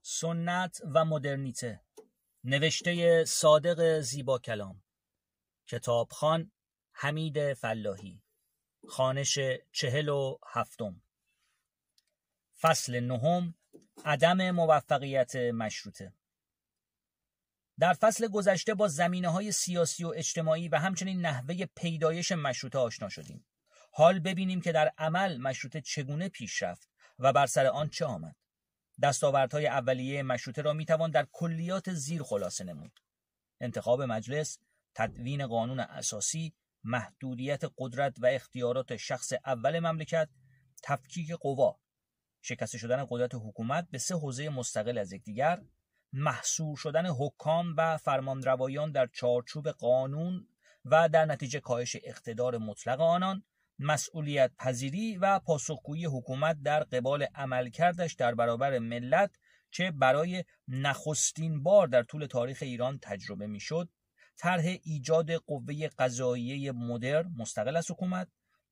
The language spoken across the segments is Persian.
سنت و مدرنیته، نوشته صادق زیبا کلام، کتابخوان حمید فلاحی، خوانش 47. فصل 9. عدم موفقیت مشروطه. در فصل گذشته با زمینه‌های سیاسی و اجتماعی و همچنین نحوه پیدایش مشروطه آشنا شدیم. حال ببینیم که در عمل مشروطه چگونه پیش رفت و بر سر آن چه آمد. دستاوردهای اولیه مشروطه را میتوان در کلیات زیر خلاصه نمود: انتخاب مجلس، تدوین قانون اساسی، محدودیت قدرت و اختیارات شخص اول مملکت، تفکیک قوا، شکسته شدن قدرت حکومت به 3 حوزه مستقل از یکدیگر، محصور شدن حکام و فرمانروایان در چارچوب قانون و در نتیجه کاهش اقتدار مطلق آنان، مسئولیت پذیری و پاسخگویی حکومت در قبال عملکردش در برابر ملت که برای نخستین بار در طول تاریخ ایران تجربه میشد، طرح ایجاد قوه قضاییه مدرن مستقل از حکومت،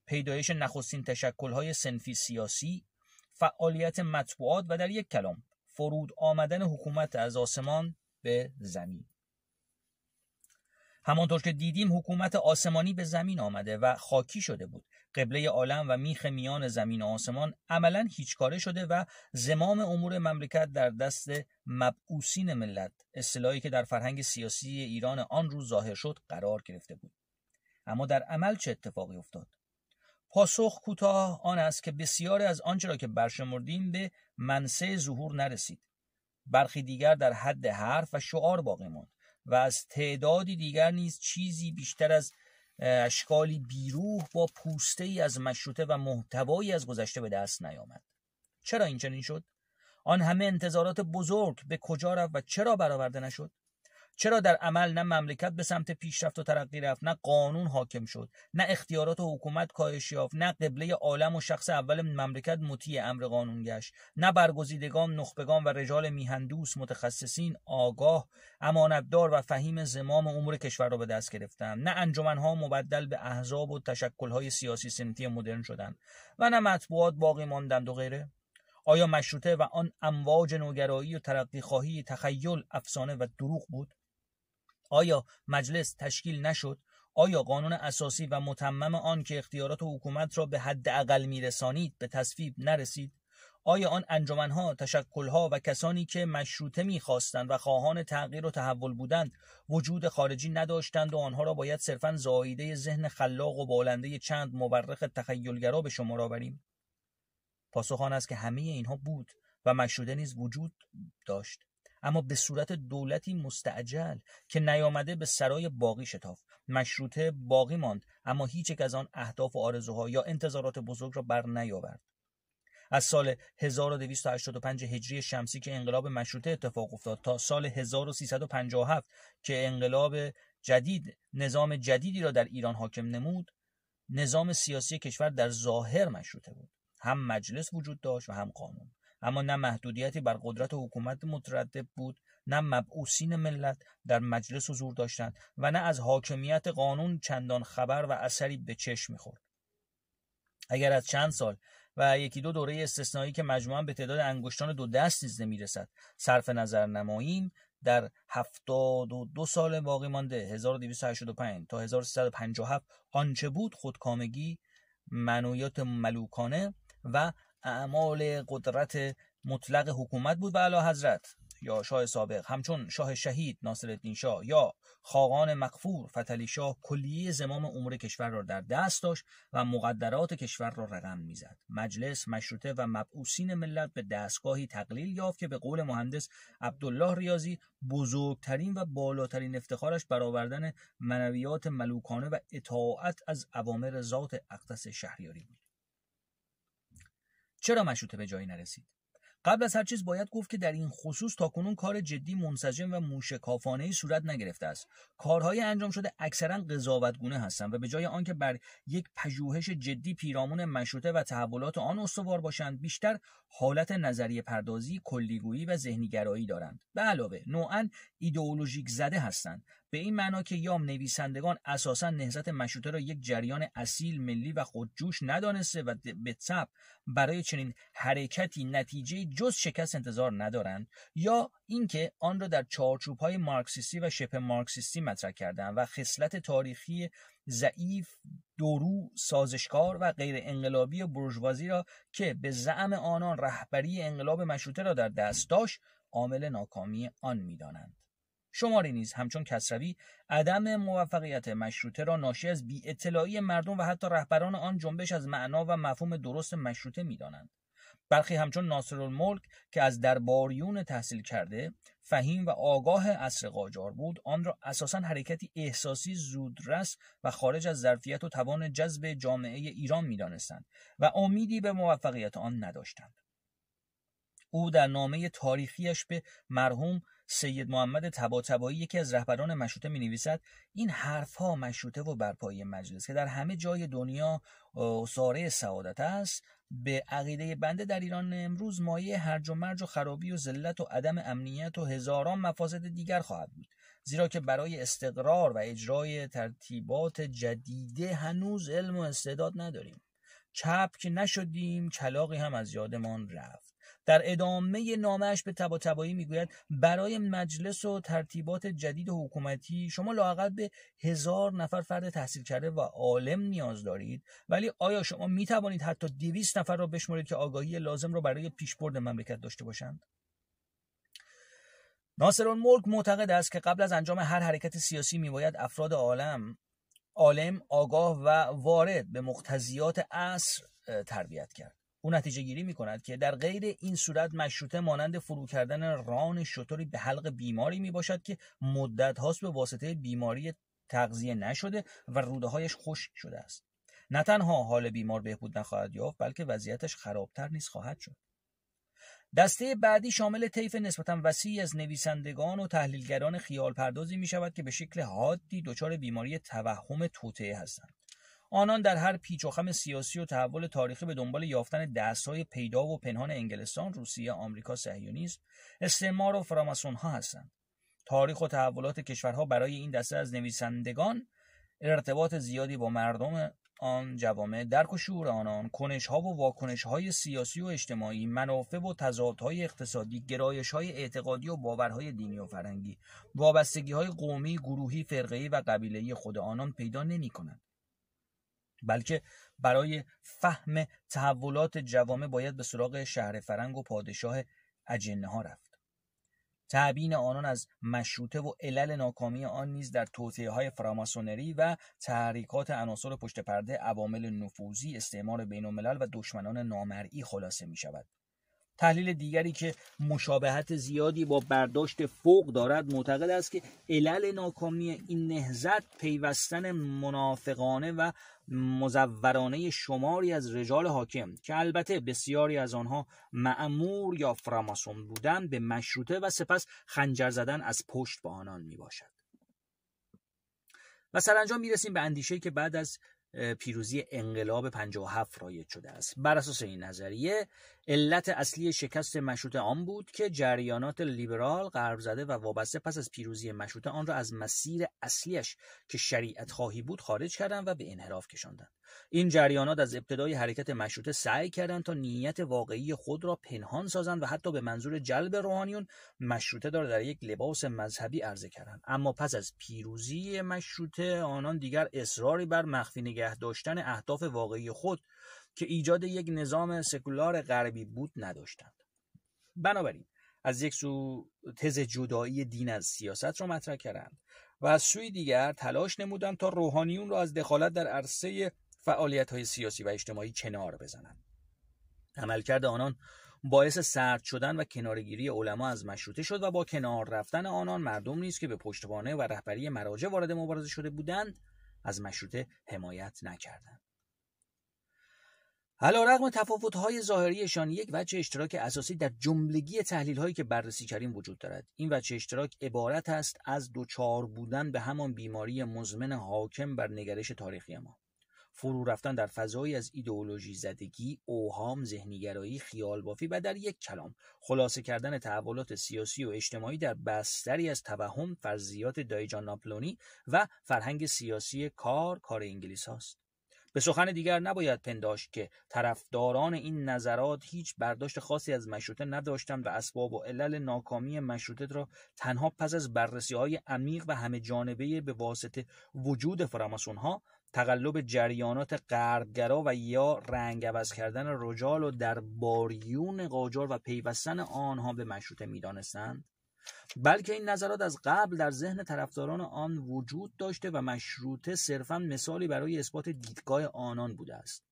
پیدایش نخستین تشکل‌های صنفی سیاسی، فعالیت مطبوعات و در یک کلام فرود آمدن حکومت از آسمان به زمین. همانطور که دیدیم حکومت آسمانی به زمین آمده و خاکی شده بود. قبله عالم و میخ میان زمین و آسمان عملاً هیچ کاره شده و زمام امور مملکت در دست مبعوثین ملت، اصطلاحی که در فرهنگ سیاسی ایران آن روز ظاهر شد، قرار گرفته بود. اما در عمل چه اتفاقی افتاد؟ پاسخ کوتاه آن است که بسیار از آنچه را که برشمردیم به منصه ظهور نرسید. برخی دیگر در حد حرف و شعار باقی ماند و از تعدادی دیگر نیز چیزی بیشتر از اشکالی بیروح با پوسته‌ای از مشروطه و محتوایی از گذشته به دست نیامد. چرا این چنین شد؟ آن همه انتظارات بزرگ به کجا رفت و چرا برآورده نشد؟ چرا در عمل نه مملکت به سمت پیشرفت و ترقی رفت، نه قانون حاکم شد، نه اختیارات حکومت کاهش یافت، نه قبله عالم و شخص اول مملکت مطیع امر قانون گشت، نه برگزیدگان، نخبگان و رجال میهندوس، متخصصین، آگاه، امانتدار و فهیم زمام امور کشور را به دست گرفتند، نه انجمنها مبدل به احزاب و تشکل‌های سیاسی صنفی مدرن شدند و نه مطبوعات باقی ماندند و غیره. آیا مشروطه و آن امواج نوگرایی و ترقی خواهی تخیل، افسانه و دروغ بود؟ آیا مجلس تشکیل نشد؟ آیا قانون اساسی و متمم آن که اختیارات حکومت را به حد اقل میرسانید به تصویب نرسید؟ آیا آن انجمنها، تشکلها و کسانی که مشروطه میخواستند و خواهان تغییر و تحول بودند وجود خارجی نداشتند و آنها را باید صرفاً زاییده ذهن خلاق و بالنده چند مورخ تخیلگرا به شمار آوریم؟ پاسخ آن است که همه اینها بود و مشروطه نیز وجود داشت، اما به صورت دولتی مستعجل که نیامده به سرای باقی شتافت. مشروطه باقی ماند اما هیچ یک از آن اهداف و آرزوها یا انتظارات بزرگ را بر نیاورد. از سال 1285 هجری شمسی که انقلاب مشروطه اتفاق افتاد تا سال 1357 که انقلاب جدید نظام جدیدی را در ایران حاکم نمود، نظام سیاسی کشور در ظاهر مشروطه بود. هم مجلس وجود داشت و هم قانون، اما نه محدودیتی بر قدرت حکومت مترتب بود، نه مبعوثین ملت در مجلس حضور داشتند و نه از حاکمیت قانون چندان خبر و اثری به چشم می‌خورد. اگر از چند سال و یکی دو دوره استثنایی که مجموعاً به تعداد انگشتان 2 دست نیز نمی‌رسد صرف نظر نماییم، در 72 سال باقی مانده 1285 تا 1357 آنچه بود خودکامگی، منویات ملوکانه و اعمال قدرت مطلق حکومت بود و اعلیحضرت یا شاه سابق همچون شاه شهید ناصرالدین شاه یا خاقان مغفور فتحعلی شاه کلیه زمام امور کشور را در دست داشت و مقدرات کشور را رقم میزد. مجلس، مشروطه و مبعوثین ملت به دستگاهی تقلیل یافت که به قول مهندس عبدالله ریاضی بزرگترین و بالاترین افتخارش برآوردن منویات ملوکانه و اطاعت از اوامر ذات اقدس شهریاری بود. چرا مشروطه به جایی نرسید؟ قبل از هر چیز باید گفت که در این خصوص تاکنون کار جدی، منسجم و موشکافانه‌ای صورت نگرفته است. کارهای انجام شده اکثرا قضاوتگونه هستند و به جای آنکه بر یک پژوهش جدی پیرامون مشروطه و تحولات آن استوار باشند، بیشتر حالت نظریه پردازی، کلیگویی و ذهنیگرایی دارند. به علاوه نوعاً ایدئولوژیک زده هستند، به این معنا که یا نویسندگان اساساً نهضت مشروطه را یک جریان اصیل، ملی و خودجوش ندانسته و به طبع برای چنین حرکتی نتیجه جز شکست انتظار ندارند، یا اینکه آن را در چارچوب‌های مارکسیستی و شبه مارکسیستی مطرح کردند و خصلت تاریخی ضعیف، دورو، سازشکار و غیر انقلابی بورژوازی را که به زعم آنان رهبری انقلاب مشروطه را در دست داشت عامل ناکامی آن می‌دانند. شماری نیز همچون کسروی عدم موفقیت مشروطه را ناشی از بی‌اطلاعی مردم و حتی رهبران آن جنبش از معنا و مفهوم درست مشروطه می‌دانند. برخی همچون ناصرالملک که از درباریون تحصیل کرده، فهیم و آگاه عصر قاجار بود، آن را اساساً حرکتی احساسی، زودرس و خارج از ظرفیت و توان جذب جامعه ایران می‌دانستند و امیدی به موفقیت آن نداشتند. او در نامه تاریخیش به مرحوم سید محمد طباطبایی، یکی از رهبران مشروطه، می‌نویسد: این حرف‌ها مشروطه و برپایی مجلس که در همه جای دنیا ساره سعادت است، به عقیده بنده در ایران امروز مایه هرج و مرج و خرابی و ذلت و عدم امنیت و هزاران مفاسد دیگر خواهد بود، زیرا که برای استقرار و اجرای ترتیبات جدیده هنوز علم و استعداد نداریم. چپ که نشدیم، کلاغی هم از یادمان رفت. در ادامه نامه‌اش به طباطبایی میگوید برای مجلس و ترتیبات جدید حکومتی شما لااقل به 1000 نفر فرد تحصیل کرده و عالم نیاز دارید، ولی آیا شما میتوانید حتی 200 نفر را بشمارید که آگاهی لازم را برای پیشبرد مملکت داشته باشند؟ ناصرالملک معتقد است که قبل از انجام هر حرکت سیاسی میباید افراد عالم، آگاه و وارد به مقتضیات عصر تربیت کرد. او نتیجه گیری می کند که در غیر این صورت مشروطه مانند فرو کردن ران شتری به حلق بیماری می باشد که مدت هاست به واسطه بیماری تغذیه نشده و روده هایش خشک شده است. نه تنها حال بیمار بهبود نخواهد یافت، بلکه وضعیتش خرابتر نیز خواهد شد. دسته بعدی شامل طیف نسبتاً وسیعی از نویسندگان و تحلیلگران خیال پردازی می شود که به شکل حادی دچار بیماری توهم توطئه هستند. آنان در هر پیچ و خم سیاسی و تحول تاریخی به دنبال یافتن دست‌های پیدا و پنهان انگلستان، روسیه، آمریکا، صهیونیسم، استعمار و فراماسون‌ها هستند. تاریخ و تحولات کشورها برای این دسته از نویسندگان ارتباط زیادی با مردم آن جوامع، درک و شعور آنان، کنش‌ها و واکنش‌های سیاسی و اجتماعی، منافع و تضادهای اقتصادی، گرایش‌های اعتقادی و باورهای دینی و فرهنگی، وابستگی‌های قومی، گروهی، فرقه‌ای و قبیله‌ای خود آنان پیدا نمی‌کنند. بلکه برای فهم تحولات جوامع باید به سراغ شهر فرنگ و پادشاه اجنه ها رفت. تبیین آنان از مشروطه و علل ناکامی آن نیز در توطئه‌های فراماسونری و تحریکات عناصر پشت پرده، عوامل نفوذی، استعمار بین‌الملل و دشمنان نامرئی خلاصه می شود. تحلیل دیگری که مشابهت زیادی با برداشت فوق دارد معتقد است که علل ناکامی این نهضت پیوستن منافقانه و مزورانه شماری از رجال حاکم که البته بسیاری از آنها مأمور یا فراماسون بودند به مشروطه و سپس خنجر زدن از پشت به آنان می باشد. و سرانجام می رسیم به اندیشه‌ای که بعد از پیروزی انقلاب 57 رایج شده است. بر اساس این نظریه علت اصلی شکست مشروطه آن بود که جریانات لیبرال، غرب زده و وابسته پس از پیروزی مشروطه آن را از مسیر اصلیش که شریعت خواهی بود خارج کردند و به انحراف کشاندند. این جریانات از ابتدای حرکت مشروطه سعی کردند تا نیت واقعی خود را پنهان سازند و حتی به منظور جلب روحانیون مشروطه را در یک لباس مذهبی عرضه کردند. اما پس از پیروزی مشروطه آنان دیگر اصراری بر مخفی نگه داشتن اهداف واقعی خود که ایجاد یک نظام سکولار غربی بود نداشتند. بنابراین از یک سو تز جدایی دین از سیاست را مطرح کردند و از سوی دیگر تلاش نمودند تا روحانیون را از دخالت در عرصه فعالیت‌های سیاسی و اجتماعی کنار بزنند. عملکرد آنان باعث سرد شدن و کنارگیری علما از مشروطه شد و با کنار رفتن آنان مردم نیز که به پشتوانه و رهبری مراجع وارد مبارزه شده بودند از مشروطه حمایت نکردند. علیرغم تفاوت‌های ظاهریشان یک وجه اشتراک اساسی در جملگی تحلیل‌هایی که بررسی کردیم وجود دارد. این وجه اشتراک عبارت است از دوچار بودن به همان بیماری مزمن حاکم بر نگرش تاریخی ما. فرو رفتن در فضایی از ایدئولوژی زدگی، اوهام، ذهنیگرایی، خیال بافی و در یک کلام خلاصه کردن تحولات سیاسی و اجتماعی در بستری از توهم، فرضیات دایجان ناپلونی و فرهنگ سیاسی کار انگلیس هاست. به سخن دیگر نباید پنداشت که طرفداران این نظرات هیچ برداشت خاصی از مشروطه نداشتند و اسباب و علل ناکامی مشروطه را تنها پس از بررسی‌های عمیق و همه جانبه به واسطه وجود فراماسون‌ها، تقلب جریانات غربگرا و یا رنگ عوض کردن رجال و درباریون قاجار و پیوستن آنها به مشروطه می‌دانستند، بلکه این نظرات از قبل در ذهن طرفداران آن وجود داشته و مشروطه صرفاً مثالی برای اثبات دیدگاه آنان بوده است.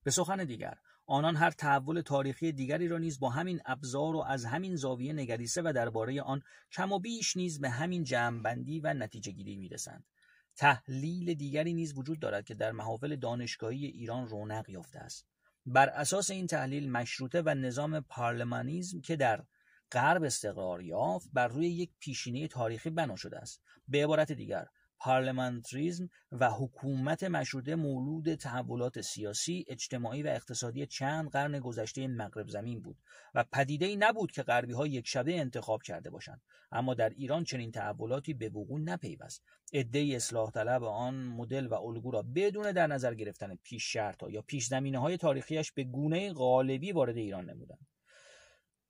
به سخن دیگر، آنان هر تحول تاریخی دیگری را نیز با همین ابزار و از همین زاویه نگریسته و درباره آن کم و بیش نیز به همین جمع‌بندی و نتیجه گیری می‌رسند. تحلیل دیگری نیز وجود دارد که در محافل دانشگاهی ایران رونق یافته است. بر اساس این تحلیل، مشروطه و نظام پارلمانیسم که در غرب استقرار یافت بر روی یک پیشینه تاریخی بنا شده است. به عبارت دیگر، پارلمانتریسم و حکومت مشروطه مولود تحولات سیاسی، اجتماعی و اقتصادی چند قرن گذشته مغرب زمین بود و پدیده‌ای نبود که غربی‌ها یک شبه انتخاب کرده باشند. اما در ایران چنین تحولاتی به وقوع نپیوست. عده‌ای اصلاح طلب آن مدل و الگو را بدون در نظر گرفتن پیش شرط‌ها یا پیش زمینه‌های تاریخیش به گونه غالبی وارد ایران نمودند.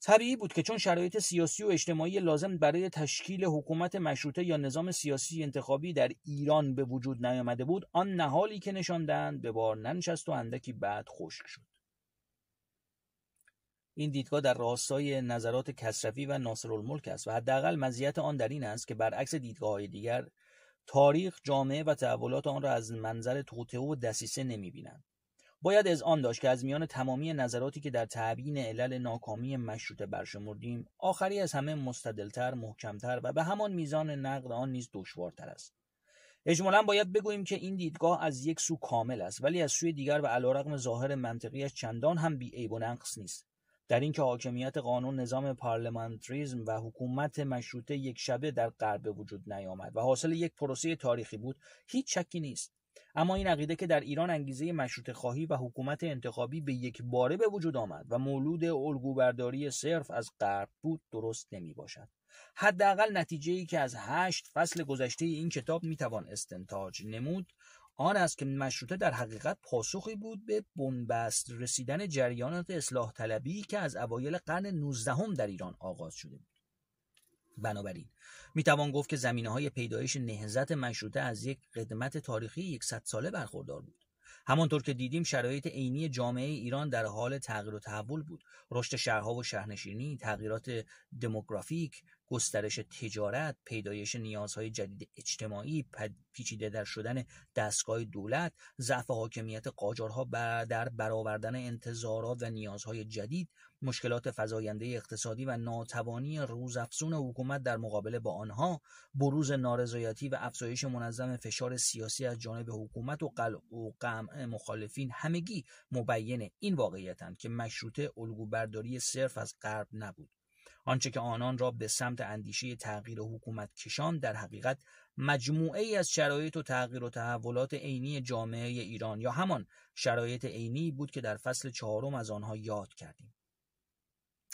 طبیعی بود که چون شرایط سیاسی و اجتماعی لازم برای تشکیل حکومت مشروطه یا نظام سیاسی انتخابی در ایران به وجود نیامده بود، آن نهالی که نشاندند به بار ننشست و اندکی بعد خشک شد. این دیدگاه در راستای نظرات کسروی و ناصرالملک است و حداقل مزیت آن در این است که برعکس دیدگاه‌های دیگر، تاریخ، جامعه و تحولات آن را از منظر توطئه و دسیسه نمی‌بینند. باید اذعان داشت که از میان تمامی نظراتی که در تبیین علل ناکامی مشروطه برشمردیم، آخری از همه مستدلتر، محکمتر و به همان میزان نقد آن نیز دشوارتر است. اجمالاً باید بگوییم که این دیدگاه از یک سو کامل است، ولی از سوی دیگر و علیرغم ظاهر منطقیش چندان هم بی عیب و نقص نیست. در اینکه حاکمیت قانون، نظام پارلمانتریسم و حکومت مشروطه یک شبه در غرب به وجود نیامد و حاصل یک پروسه تاریخی بود، هیچ شکی نیست. اما این عقیده که در ایران انگیزه مشروطه خواهی و حکومت انتخابی به یک باره به وجود آمد و مولود الگوبرداری صرف از غرب بود، درست نمی باشد. حداقل نتیجه‌ای که از 8 فصل گذشته این کتاب می توان استنتاج نمود آن است که مشروطه در حقیقت پاسخی بود به بنبست رسیدن جریانات اصلاح طلبی که از اوایل قرن 19 در ایران آغاز شده بود. بنابراین میتوان گفت که زمینه‌های پیدایش نهضت مشروطه از یک قدمت تاریخی 100 ساله برخوردار بود. همانطور که دیدیم، شرایط عینی جامعه ایران در حال تغییر و تحول بود. رشد شهرها و شهرنشینی، تغییرات دموگرافیک، گسترش تجارت، پیدایش نیازهای جدید اجتماعی، پیچیده در شدن دستگاه دولت، ضعف حاکمیت قاجارها در برآوردن انتظارات و نیازهای جدید، مشکلات فزاینده اقتصادی و ناتوانی روزافزون حکومت در مقابله با آنها، بروز نارضایتی و افزایش منظم فشار سیاسی از جانب حکومت و قمع مخالفین، همگی مبین این واقعیتند که مشروطه الگوبرداری صرف از غرب نبود. آنچه که آنان را به سمت اندیشه تغییر حکومت کشاند در حقیقت مجموعه ای از شرایط و تغییر و تحولات عینی جامعه ایران یا همان شرایط عینی بود که در فصل 4 از آنها یاد کردیم.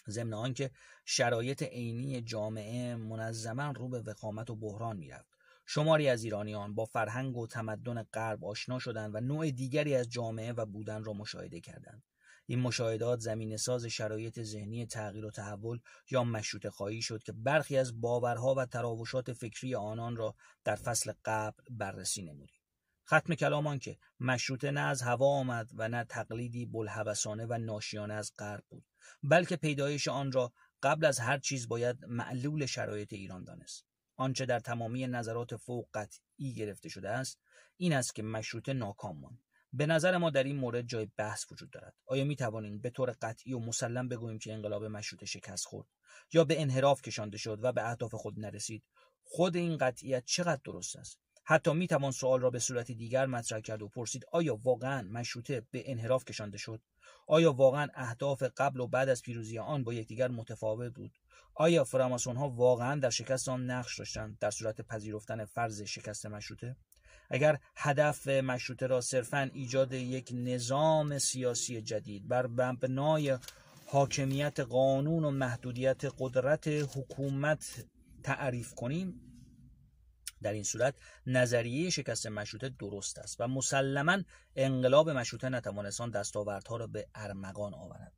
ضمن آنکه شرایط عینی جامعه منظما رو به وخامت و بحران می‌رفت. شماری از ایرانیان با فرهنگ و تمدن غرب آشنا شدند و نوع دیگری از جامعه و بودن را مشاهده کردند. این مشاهدات زمینه‌ساز شرایط ذهنی تغییر و تحول یا مشروطه خواهی شد که برخی از باورها و تراوشات فکری آنان را در فصل قبل بررسی نمودیم. ختم کلام آن که مشروطه نه از هوا آمد و نه تقلیدی بوالهوسانه و ناشیانه از غرب بود، بلکه پیدایش آن را قبل از هر چیز باید معلول شرایط ایران دانست. آنچه در تمامی نظرات فوق قطعی گرفته شده است این است که مشروطه ناکام ماند. به نظر ما در این مورد جای بحث وجود دارد. آیا می توانیم به طور قطعی و مسلم بگوییم که انقلاب مشروطه شکست خورد یا به انحراف کشانده شد و به اهداف خود نرسید؟ خود این قطعیت چقدر درست است؟ حتی می توان سوال را به صورت دیگر مطرح کرد و پرسید آیا واقعا مشروطه به انحراف کشانده شد؟ آیا واقعا اهداف قبل و بعد از پیروزی آن با یکدیگر متفاوت بود؟ آیا فراماسون‌ها واقعا در شکست آن نقش داشتند در صورت پذیرفتن فرض شکست مشروطه؟ اگر هدف مشروطه را صرفاً ایجاد یک نظام سیاسی جدید بر مبنای حاکمیت قانون و محدودیت قدرت حکومت تعریف کنیم، در این صورت نظریه شکست مشروطه درست است و مسلماً انقلاب مشروطه نتوانست آن دستاوردها را به ارمغان آورد.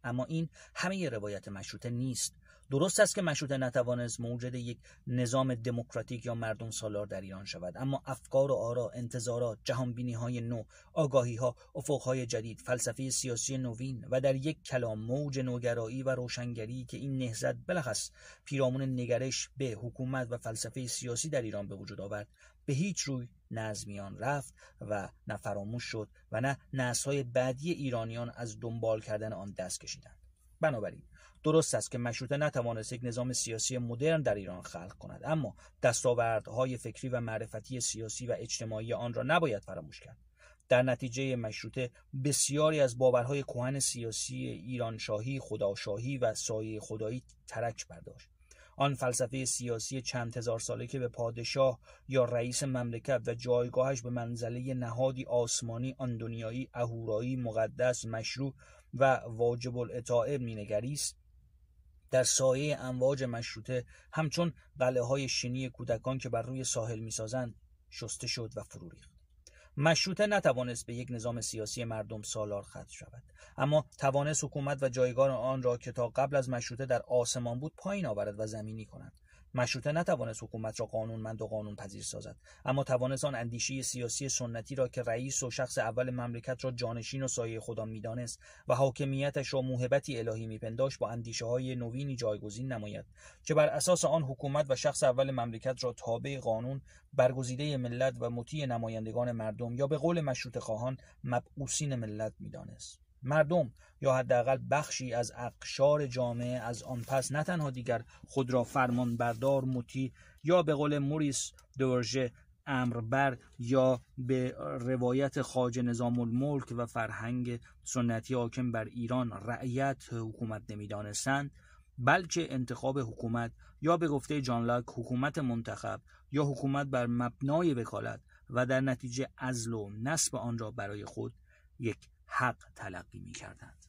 اما این همه روایت مشروطه نیست. درست است که مشروطه نتوانست موجد یک نظام دموکراتیک یا مردم سالار در ایران شود، اما افکار و آرا، انتظارات، جهانبینی‌های نو، آگاهی‌ها، افق‌های جدید، فلسفه سیاسی نوین و در یک کلام موج نوگرایی و روشنگری که این نهضت بلخص پیرامون نگرش به حکومت و فلسفه سیاسی در ایران به وجود آورد، به هیچ روی نه از میان رفت و نه فراموش شد و نه نسل‌های بعدی ایرانیان از دنبال کردن آن دست کشیدند. بنابراین درست است که مشروطه نتوانست یک نظام سیاسی مدرن در ایران خلق کند، اما دستاوردهای فکری و معرفتی سیاسی و اجتماعی آن را نباید فراموش کرد. در نتیجه مشروطه بسیاری از باورهای کهن سیاسی ایرانشاهی، خداشاهی و سایه خدایی ترک برداشت. آن فلسفه سیاسی چند هزار ساله که به پادشاه یا رئیس مملکت و جایگاهش به منزله نهادی آسمانی، آن دنیایی، اهورایی، مقدس، مشروع و واجب الاطاعه مینگریست، در سایه امواج مشروطه همچون قلعه‌های شینی کودکان که بر روی ساحل می‌سازند شسته شد و فرو ریخت. مشروطه نتوانست به یک نظام سیاسی مردم سالار ختم شود، اما توانست حکومت و جایگاه آن را که تا قبل از مشروطه در آسمان بود پایین آورد و زمینی کند. مشروطه نتوانست حکومت را قانونمند و قانون پذیر سازد، اما توانست آن اندیشه سیاسی سنتی را که رئیس و شخص اول مملکت را جانشین و سایه خدا می‌دانست و حاکمیتش را موهبتی الهی می‌پنداشت با اندیشه‌های نوینی جایگزین نماید که بر اساس آن حکومت و شخص اول مملکت را تابع قانون، برگزیده ملت و مطیع نمایندگان مردم یا به قول مشروطه خواهان مبعوثین ملت می‌دانست. مردم یا حداقل بخشی از اقشار جامعه از آن پس نه تنها دیگر خود را فرمان بردار، مطیع یا به قول موریس دورژه امربر یا به روایت خواجه نظام الملک و فرهنگ سنتی حاکم بر ایران رعیت حکومت نمی‌دانستند، بلکه انتخاب حکومت یا به گفته جان لاک حکومت منتخب یا حکومت بر مبنای وکالت و در نتیجه عزل و نصب آن را برای خود یک حق تلقی می‌کردند.